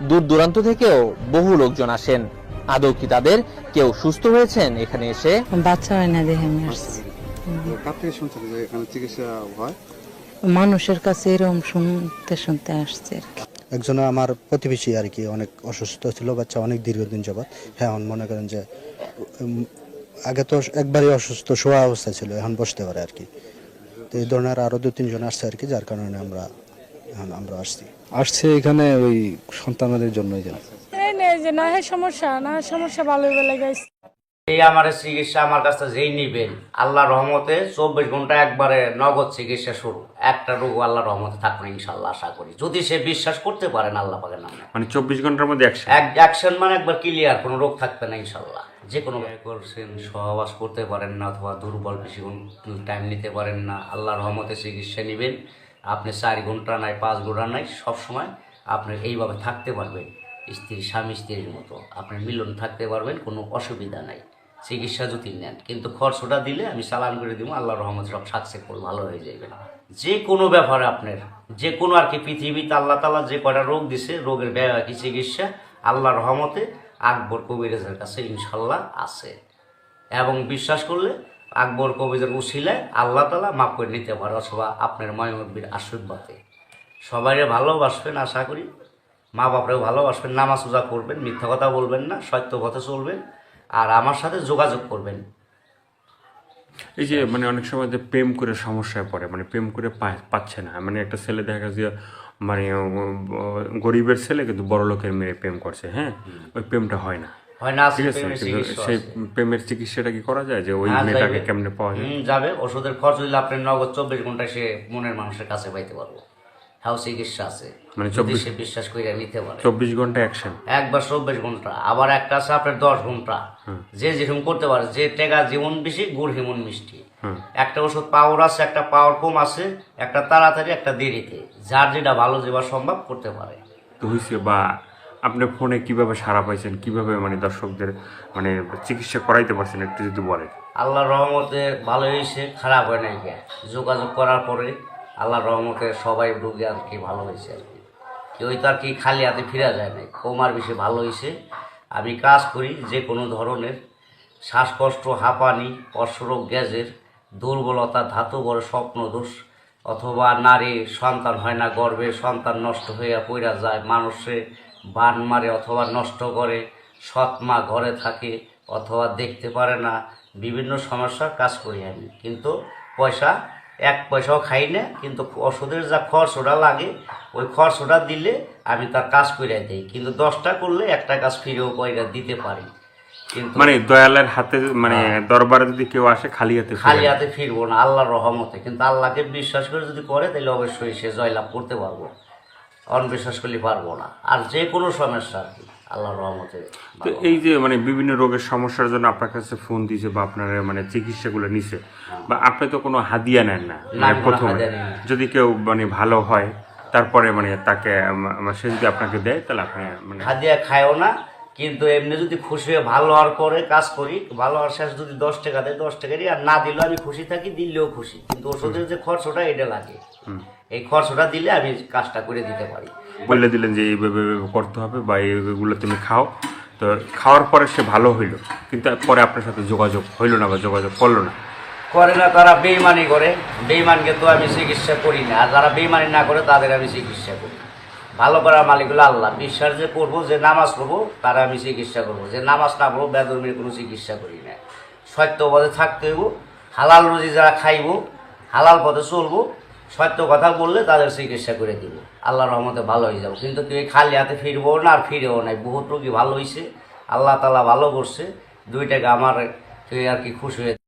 দূর দূরান্ত থেকেও বহু লোকজন আসেন। আদৌ কি তাদের কেউ সুস্থ হয়েছেন এখানে এসে? বাচ্চা হয় না দেখে আমি আসছি। কার থেকে শুনছেন যে এখানে চিকিৎসা হয়? মানুষের কাছে এরকম শুনতে শুনতে আসছে আর কি। একজন আমার প্রতিবেশী আর কি অনেক অসুস্থ ছিল, বাচ্চা অনেক দীর্ঘদিন যাবৎ। হ্যাঁ, এখন মনে করেন যে আগে তো একবারই অসুস্থ শোয়া অবস্থা ছিল, এখন বসতে পারে আর কি। তো এই ধরনের আরো 2-3 জন আসছে আর কি, যার কারণে আমরা আসছি এখানে ওই সন্তানদের জন্যই যেন এই নেই যে না হয় সমস্যা ভালো হয়ে লাগে। এই আমার চিকিৎসা আমার কাছে যেই নিবেন আল্লাহ রহমতে 24 ঘন্টা একবারে নগদ চিকিৎসা শুরু। একটা রোগ আল্লাহ রহমতে থাকবে ইনশাল্লাহ, আশা করি, যদি সে বিশ্বাস করতে পারেন আল্লাহ পাকের নামে। মানে 24 ঘন্টার মধ্যে অ্যাকশন মানে একবার ক্লিয়ার, কোনো রোগ থাকবে না ইনশাল্লাহ। যে কোনো করছেন, সহবাস করতে পারেন না অথবা দুর্বল বেশিক্ষণ টাইম নিতে পারেন না, আল্লাহ রহমতে চিকিৎসা নেবেন। আপনি 4 ঘন্টা নাই 5 ঘন্টা নাই, সবসময় আপনি এইভাবে থাকতে পারবেন, স্বামী স্ত্রীর মতো আপনি মিলন থাকতে পারবেন, কোনো অসুবিধা নাই চিকিৎসা যদি নেন। কিন্তু খরচটা দিলে আমি চালান করে দিব, আল্লাহ রহমত সব সাকসেসফুল ভালো হয়ে যাবে। যে কোনো ব্যাপারে আপনার যে কোনো আর কি পৃথিবীতে আল্লাহ তাআলা যে কয়টা রোগ দিছে, রোগের ব্যাপী চিকিৎসা আল্লাহ রহমতে আকবর কবিরাজের কাছে ইনশাল্লাহ আছে। এবং বিশ্বাস করলে আকবর কবিরাজের উসিলায় আল্লাহ তাআলা মাফ করে নিতে পারে, অথবা আপনার ময়মুরবির আশীর্বাদে। সবাই ভালোবাসবেন, আশা করি মা বাপরেও ভালোবাসবেন, নামাজ রোজা করবেন, মিথ্যা কথা বলবেন না, সত্য পথে চলবেন, আর আমার সাথে যোগাযোগ করবেন। এই যে মানে অনেক সময় যে প্রেম করে সমস্যায় পড়ে, মানে প্রেম করে পাচ্ছে না, মানে একটা ছেলে দেখা গেছে মানে গরিবের ছেলে কিন্তু বড় লোকের মেয়ে প্রেম করছে, হ্যাঁ, ওই প্রেমটা হয় না, ঠিক আছে, কিন্তু সেই প্রেমের চিকিৎসাটা কি করা যায়, যে ওই মেয়েটাকে কেমনে পাওয়া যায়? যাবে, ওষুধের খরচ দিলে আপনি নগদ 24 ঘন্টায় সে মনের মানুষের কাছে পাইতে পারবো। হ্যাঁ, চিকিৎসা আছে, মানে যদি সে বিশ্বাস করে নিতে পারে। 24 ঘন্টা অ্যাকশন, একবার 24 ঘন্টা, আবার একটা আছে আপনার 10 ঘন্টা। যে যেরকম করতে পারে, যে টেকা যেমন বেশি গুড় হেমন মিষ্টি। একটা ওষুধ পাওয়ার আছে, একটা পাওয়ার কম আছে, একটা তাড়াতাড়ি, একটা দেরিতে, যার যেটা ভালো যেবার সম্ভব করতে পারে। তো হয়েছে বা আপনি ফোনে কিভাবে সাড়া পাইছেন, কিভাবে মানে দর্শকদের মানে চিকিৎসা করাইতে পারছেন, একটু যদি বলেন। আল্লাহর রহমতে ভালো হয়েছে, খারাপ হয় নাই। যোগাযোগ করার পরে আল্লাহর রহমতে সবাই রোগী আর কি ভালো হয়েছে আর কি। কেউ তো আর কি খালি হাতে ফিরা যায় নাই, কমার বেশি ভালো হয়েছে। আমি কাজ করি যে কোনো ধরনের শ্বাসকষ্ট, হাঁপানি, অশ্বরোগ, গ্যাসের দুর্বলতা, ধাতু বড় স্বপ্ন দোষ, অথবা নারী সন্তান হয় না, গর্ভে সন্তান নষ্ট হইয়া পইরা যায়, মানুষে বান মারে অথবা নষ্ট করে, সৎ মা ঘরে থাকে অথবা দেখতে পারে না, বিভিন্ন সমস্যার কাজ করি আমি। কিন্তু এক পয়সাও খাই না, কিন্তু ওষুধের যা খরচটা লাগে ওই খরচটা দিলে আমি তার কাজ করে দিই। কিন্তু 10টা করলে একটা কাজ ফিরেও কয়টা দিতে পারি। কিন্তু মানে দয়ালের হাতে, মানে দরবারে যদি কেউ আসে খালি হাতে ফিরবো না আল্লাহর রহমতে। কিন্তু আল্লাহকে বিশ্বাস করে যদি করে তাহলে অবশ্যই সে জয়লাভ করতে পারবো, অনবিশ্বাস করলে পারবো না। আর যে কোনো সমস্যা আর কি আল্লাহর রহমতে। তো এই যে মানে বিভিন্ন রোগের সমস্যার জন্য আপনার কাছে ফোন দিয়েছে বা আপনার মানে চিকিৎসাগুলো নিছে, বা আপনি তো কোনো হাদিয়া নেন না, মানে প্রথমে যদি কেউ মানে ভালো হয় তারপরে মানে তাকে সে যদি আপনাকে দেয় তাহলে আপনি মানে হাদিয়া খায়ও না। কিন্তু এমনি যদি খুশি হয়ে ভালো হওয়ার পরে কাজ করি, ভালো হওয়ার শেষ যদি 10 টাকা দেয় 10 টাকারই, আর না দিলেও আমি খুশি থাকি, দিলেও খুশি। কিন্তু ওষুধের যে খরচটা এটা লাগে, এই খরচটা দিলে আমি কাজটা করে দিতে পারি। বলে দিলেন যে এইভাবে করতে হবে বা এইগুলো তুমি খাও, তো খাওয়ার পরে সে ভালো হইলো, কিন্তু পরে আপনার সাথে যোগাযোগ হইলো না বা যোগাযোগ করলো না, করে না, তারা বেইমানি করে। বেইমানকে তো আমি চিকিৎসা করি না, আর যারা বেইমানি না করে তাদের আমি চিকিৎসা করি। ভালো করার মালিক হলো আল্লাহ। বিশ্বাস যে করবো, যে নামাজ পড়বো, তারা আমি চিকিৎসা করবো। যে নামাজ না পড়বো, বেদর্মীর কোনো চিকিৎসা করি না। সত্য পথে থাকতে হইব, হালাল রুজি যারা খাইব, হালাল পথে চলবো, সত্য কথা বললে তাদের চিকিৎসা করে দিব, আল্লাহর রহমতে ভালো হয়ে যাবো। কিন্তু কেউ খালি হাতে ফিরবো না, আর ফিরেও নাই। বহুত রোগী ভালো হয়েছে, আল্লাহ তাআলা ভালো করছে। 2 টাকা আমার কেউ আর কি খুশি হয়ে